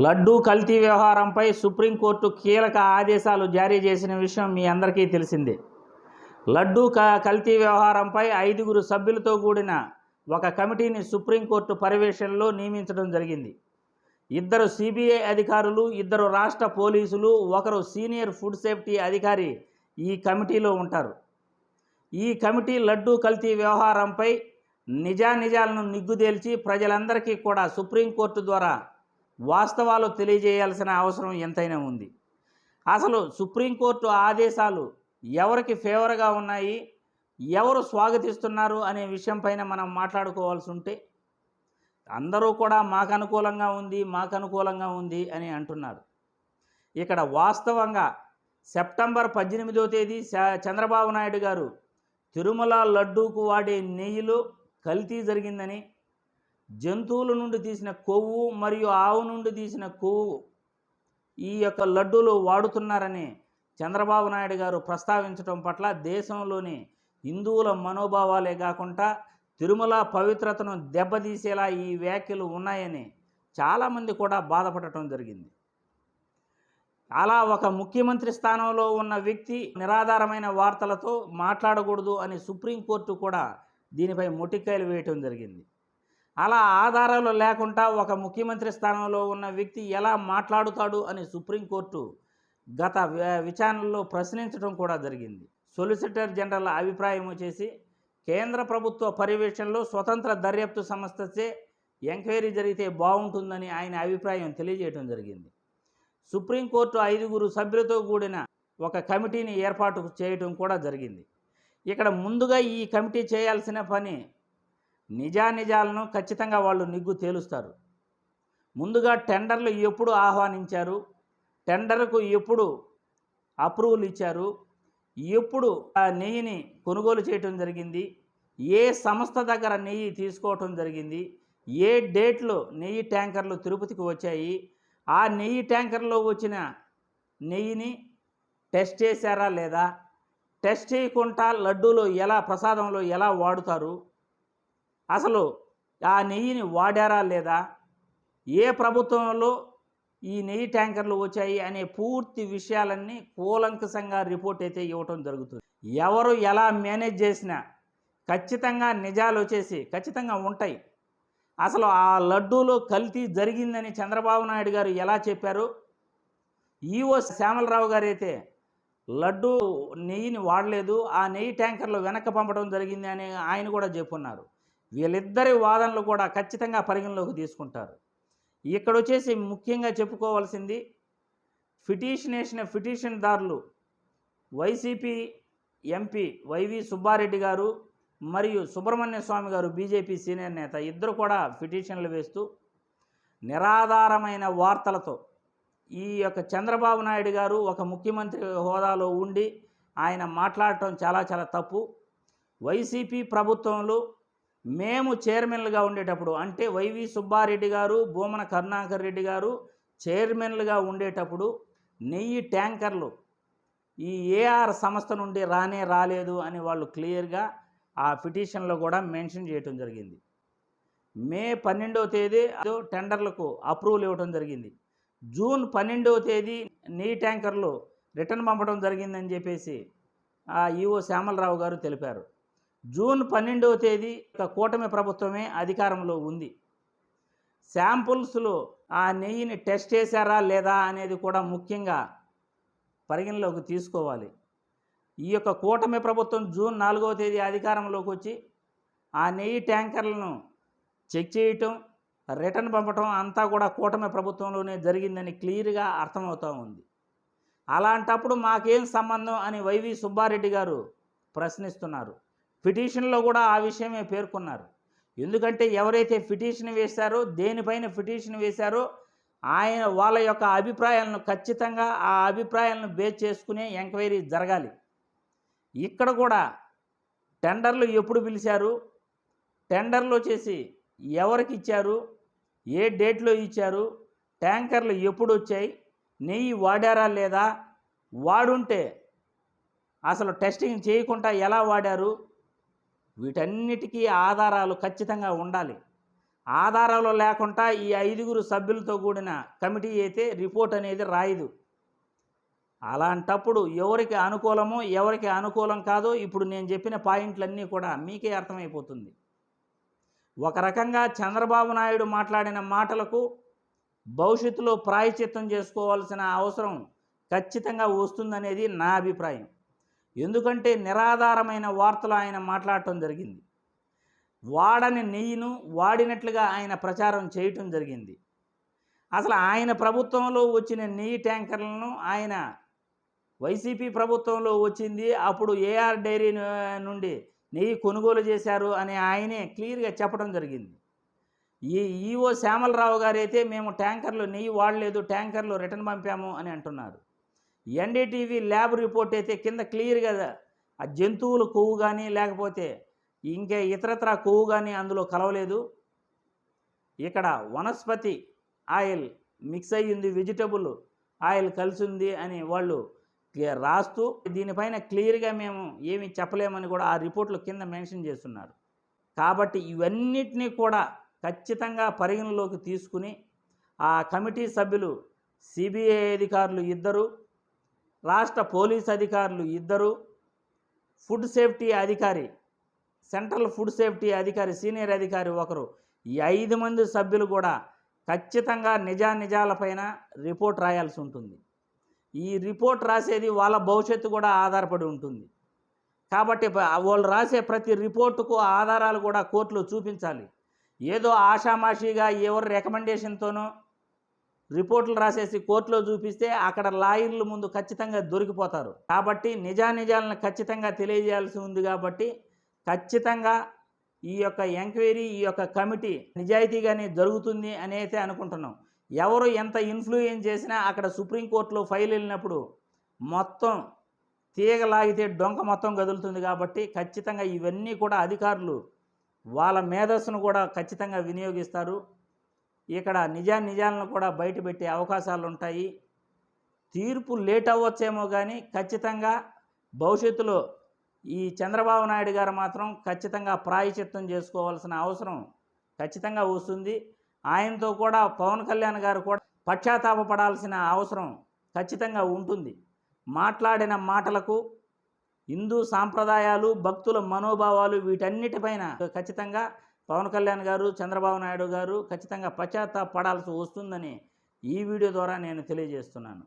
లడ్డూ కల్తీ వ్యవహారంపై సుప్రీంకోర్టు కీలక ఆదేశాలు జారీ చేసిన విషయం మీ అందరికీ తెలిసిందే. లడ్డూ కల్తీ వ్యవహారంపై 5 సభ్యులతో కూడిన ఒక కమిటీని సుప్రీంకోర్టు పర్యవేక్షణలో నియమించడం జరిగింది. 2 సిబిఐ అధికారులు, 2 రాష్ట్ర పోలీసులు, 1 సీనియర్ ఫుడ్ సేఫ్టీ అధికారి ఈ కమిటీలో ఉంటారు. ఈ కమిటీ లడ్డూ కల్తీ వ్యవహారంపై నిజానిజాలను నిగ్గుదేల్చి ప్రజలందరికీ కూడా సుప్రీంకోర్టు ద్వారా వాస్తవాలు తెలియజేయాల్సిన అవసరం ఎంతైనా ఉంది. అసలు సుప్రీంకోర్టు ఆదేశాలు ఎవరికి ఫేవర్గా ఉన్నాయి, ఎవరు స్వాగతిస్తున్నారు అనే విషయం పైన మనం మాట్లాడుకోవాల్సి ఉంటే, అందరూ కూడా మాకు అనుకూలంగా ఉంది అని అంటున్నారు. ఇక్కడ వాస్తవంగా సెప్టెంబర్ 18వ తేదీ చంద్రబాబు నాయుడు గారు తిరుమల లడ్డూకు వాడే నెయ్యిలో కల్తీ జరిగిందని, జంతువుల నుండి తీసిన కొవ్వు మరియు ఆవు నుండి తీసిన కొవ్వు ఈ యొక్క లడ్డూలు వాడుతున్నారని చంద్రబాబు నాయుడు గారు ప్రస్తావించడం పట్ల దేశంలోని హిందువుల మనోభావాలే కాకుండా తిరుమల పవిత్రతను దెబ్బతీసేలా ఈ వ్యాఖ్యలు ఉన్నాయని చాలామంది కూడా బాధపడటం జరిగింది. అలా ఒక ముఖ్యమంత్రి స్థానంలో ఉన్న వ్యక్తి నిరాధారమైన వార్తలతో మాట్లాడకూడదు అని సుప్రీంకోర్టు కూడా దీనిపై మొటికాయలు వేయటం జరిగింది. అలా ఆధారాలు లేకుండా ఒక ముఖ్యమంత్రి స్థానంలో ఉన్న వ్యక్తి ఎలా మాట్లాడుతాడు అని సుప్రీంకోర్టు గత విచారణలో ప్రశ్నించడం కూడా జరిగింది. సొలిసిటర్ జనరల్ అభిప్రాయం వచ్చేసి కేంద్ర ప్రభుత్వ పర్యవేక్షణలో స్వతంత్ర దర్యాప్తు సంస్థచే ఎంక్వైరీ జరిగితే బాగుంటుందని ఆయన అభిప్రాయం తెలియజేయడం జరిగింది. సుప్రీంకోర్టు 5 సభ్యులతో కూడిన ఒక కమిటీని ఏర్పాటు చేయడం కూడా జరిగింది. ఇక్కడ ముందుగా ఈ కమిటీ చేయాల్సిన పని నిజానిజాలను ఖచ్చితంగా వాళ్ళు నిగ్గు తేలుస్తారు. ముందుగా టెండర్లు ఎప్పుడు ఆహ్వానించారు, టెండర్కు ఎప్పుడు అప్రూవల్ ఇచ్చారు, ఎప్పుడు ఆ నెయ్యిని కొనుగోలు చేయటం జరిగింది, ఏ సంస్థ దగ్గర నెయ్యి తీసుకోవటం జరిగింది, ఏ డేట్లో నెయ్యి ట్యాంకర్లు తిరుపతికి వచ్చాయి, ఆ నెయ్యి ట్యాంకర్లో వచ్చిన నెయ్యిని టెస్ట్ చేశారా లేదా, టెస్ట్ చేయకుండా లడ్డూలో ప్రసాదంలో ఎలా వాడుతారు, అసలు ఆ నెయ్యిని వాడారా లేదా, ఏ ప్రభుత్వంలో ఈ నెయ్యి ట్యాంకర్లు వచ్చాయి అనే పూర్తి విషయాలన్నీ కూలంకషంగా రిపోర్ట్ అయితే ఇవ్వటం జరుగుతుంది. ఎవరు ఎలా మేనేజ్ చేసినా ఖచ్చితంగా నిజాలు వచ్చేసి ఖచ్చితంగా ఉంటాయి. అసలు ఆ లడ్డూలో కల్తీ జరిగిందని చంద్రబాబు నాయుడు గారు ఎలా చెప్పారు, ఈఓ శ్యామలరావు గారు అయితే లడ్డూ నెయ్యిని వాడలేదు, ఆ నెయ్యి ట్యాంకర్లు వెనక్కి పంపడం జరిగింది అని ఆయన కూడా చెప్పున్నారు. వీళ్ళిద్దరి వాదనలు కూడా ఖచ్చితంగా పరిగణలోకి తీసుకుంటారు. ఇక్కడ వచ్చేసి ముఖ్యంగా చెప్పుకోవాల్సింది పిటిషన్దారులు వైసీపీ ఎంపీ వైవి సుబ్బారెడ్డి గారు మరియు సుబ్రహ్మణ్య స్వామి గారు బీజేపీ సీనియర్ నేత ఇద్దరు కూడా పిటిషన్లు వేస్తూ నిరాధారమైన వార్తలతో ఈ యొక్క చంద్రబాబు నాయుడు గారు ఒక ముఖ్యమంత్రి హోదాలో ఉండి ఆయన మాట్లాడటం చాలా చాలా తప్పు. వైసీపీ ప్రభుత్వంలో మేము చైర్మన్లుగా ఉండేటప్పుడు, అంటే వైవి సుబ్బారెడ్డి గారు, భూమన కరుణాకర్ రెడ్డి గారు చైర్మన్లుగా ఉండేటప్పుడు నెయ్యి ట్యాంకర్లు ఈ ఏఆర్ సంస్థ నుండి రాలేదు అని వాళ్ళు క్లియర్గా ఆ పిటిషన్లో కూడా మెన్షన్ చేయటం జరిగింది. మే 12వ తేదీ టెండర్లకు అప్రూవల్ ఇవ్వడం జరిగింది. జూన్ 12వ తేదీ నెయ్యి ట్యాంకర్లు రిటర్న్ పంపడం జరిగిందని చెప్పేసి ఆ ఈఓ శ్యామలరావు గారు తెలిపారు. జూన్ 12వ తేదీ కూటమి ప్రభుత్వమే అధికారంలో ఉంది. శాంపుల్స్లో ఆ నెయ్యిని టెస్ట్ చేశారా లేదా అనేది కూడా ముఖ్యంగా పరిగణలోకి తీసుకోవాలి. ఈ యొక్క కూటమి ప్రభుత్వం జూన్ 4వ తేదీ అధికారంలోకి వచ్చి ఆ నెయ్యి ట్యాంకర్లను చెక్ చేయటం, రిటర్న్ పంపటం అంతా కూడా కూటమి ప్రభుత్వంలోనే జరిగిందని క్లియర్గా అర్థమవుతూ ఉంది. అలాంటప్పుడు మాకేం సంబంధం అని వైవి సుబ్బారెడ్డి గారు ప్రశ్నిస్తున్నారు. పిటిషన్లో కూడా ఆ విషయమే పేర్కొన్నారు. ఎందుకంటే ఎవరైతే పిటిషన్ వేశారో, దేనిపైన పిటిషన్ వేశారో వాళ్ళ యొక్క అభిప్రాయాలను ఖచ్చితంగా ఆ అభిప్రాయాలను బేస్ చేసుకునే ఎంక్వైరీ జరగాలి. ఇక్కడ కూడా టెండర్లు ఎప్పుడు పిలిచారు, టెండర్లు వచ్చేసి ఎవరికి ఇచ్చారు, ఏ డేట్లో ఇచ్చారు, ట్యాంకర్లు ఎప్పుడు వచ్చాయి, నెయ్యి వాడారా లేదా, వాడుంటే అసలు టెస్టింగ్ చేయకుండా ఎలా వాడారు, వీటన్నిటికీ ఆధారాలు ఖచ్చితంగా ఉండాలి. ఆధారాలు లేకుండా ఈ 5గురు సభ్యులతో కూడిన కమిటీ అయితే రిపోర్ట్ అనేది రాయదు. అలాంటప్పుడు ఎవరికి అనుకూలమో ఎవరికి అనుకూలం కాదో ఇప్పుడు నేను చెప్పిన పాయింట్లన్నీ కూడా మీకే అర్థమైపోతుంది. ఒక రకంగా చంద్రబాబు నాయుడు మాట్లాడిన మాటలకు భవిష్యత్తులో ప్రాయశ్చిత్తం చేసుకోవాల్సిన అవసరం ఖచ్చితంగా వస్తుందనేది నా అభిప్రాయం. ఎందుకంటే నిరాధారమైన వార్తలు ఆయన మాట్లాడటం జరిగింది. వాడని నెయ్యిను వాడినట్లుగా ఆయన ప్రచారం చేయటం జరిగింది. అసలు ఆయన ప్రభుత్వంలో వచ్చిన నెయ్యి ట్యాంకర్లను ఆయన వైసీపీ ప్రభుత్వంలో వచ్చింది, అప్పుడు ఏఆర్ డైరీ నుండి నెయ్యి కొనుగోలు చేశారు అని ఆయనే క్లియర్గా చెప్పడం జరిగింది. ఈ ఈఓ శ్యామలరావు గారు అయితే మేము ట్యాంకర్లు నెయ్యి వాడలేదు, ట్యాంకర్లు రిటర్న్ పంపాము అని అంటున్నారు. ఎన్డీటీవీ ల్యాబ్ రిపోర్ట్ అయితే కింద క్లియర్గా ఆ జంతువుల కొవ్వు కానీ లేకపోతే ఇంకే ఇతరత్ర కొవ్వు కానీ అందులో కలవలేదు, ఇక్కడ వనస్పతి ఆయిల్ మిక్స్ అయ్యింది, వెజిటబుల్ ఆయిల్ కలిసి ఉంది అని వాళ్ళు రాస్తూ దీనిపైన క్లియర్గా మేము ఏమీ చెప్పలేమని కూడా ఆ రిపోర్ట్లో కింద మెన్షన్ చేస్తున్నారు. కాబట్టి ఇవన్నిటినీ కూడా ఖచ్చితంగా పరిగణలోకి తీసుకుని ఆ కమిటీ సభ్యులు సిబిఐ అధికారులు ఇద్దరు, రాష్ట్ర పోలీస్ అధికారులు ఇద్దరు, ఫుడ్ సేఫ్టీ అధికారి సెంట్రల్ ఫుడ్ సేఫ్టీ అధికారి సీనియర్ అధికారి ఒకరు, ఈ 5 మంది సభ్యులు కూడా ఖచ్చితంగా నిజానిజాలపైన రిపోర్ట్ రాయాల్సి ఉంటుంది. ఈ రిపోర్ట్ రాసేది వాళ్ళ భవిష్యత్తు కూడా ఆధారపడి ఉంటుంది. కాబట్టి వాళ్ళు రాసే ప్రతి రిపోర్టుకు ఆధారాలు కూడా కోర్టులో చూపించాలి. ఏదో ఆషామాషిగా ఎవరి రికమెండేషన్తోనో రిపోర్టులు రాసేసి కోర్టులో చూపిస్తే అక్కడ లాయర్ల ముందు ఖచ్చితంగా దొరికిపోతారు. కాబట్టి నిజానిజాలను ఖచ్చితంగా తెలియజేయాల్సి ఉంది. కాబట్టి ఖచ్చితంగా ఈ యొక్క ఎంక్వైరీ, ఈ యొక్క కమిటీ నిజాయితీగానే జరుగుతుంది అని అయితే అనుకుంటున్నాం. ఎవరు ఎంత ఇన్ఫ్లుయెన్స్ చేసినా అక్కడ సుప్రీంకోర్టులో ఫైల్ వెళ్ళినప్పుడు మొత్తం తీగలాగితే డొంక మొత్తం కదులుతుంది. కాబట్టి ఖచ్చితంగా ఇవన్నీ కూడా అధికారులు వాళ్ళ మేధస్సును కూడా ఖచ్చితంగా వినియోగిస్తారు. ఇక్కడ నిజాలను కూడా బయటపెట్టే అవకాశాలు ఉంటాయి. తీర్పు లేట్ అవ్వచ్చేమో కానీ ఖచ్చితంగా భవిష్యత్తులో ఈ చంద్రబాబు నాయుడు గారు మాత్రం ఖచ్చితంగా ప్రాయశ్చిత్తం చేసుకోవాల్సిన అవసరం ఖచ్చితంగా వస్తుంది. ఆయనతో కూడా పవన్ కళ్యాణ్ గారు కూడా పశ్చాత్తాపపడాల్సిన అవసరం ఖచ్చితంగా ఉంటుంది. మాట్లాడిన మాటలకు హిందూ సాంప్రదాయాలు, భక్తుల మనోభావాలు వీటన్నిటిపైన ఖచ్చితంగా పవన్ కళ్యాణ్ గారు, చంద్రబాబు నాయుడు గారు ఖచ్చితంగా పశ్చాత్తాపపడాల్సి వస్తుందని ఈ వీడియో ద్వారా నేను తెలియజేస్తున్నాను.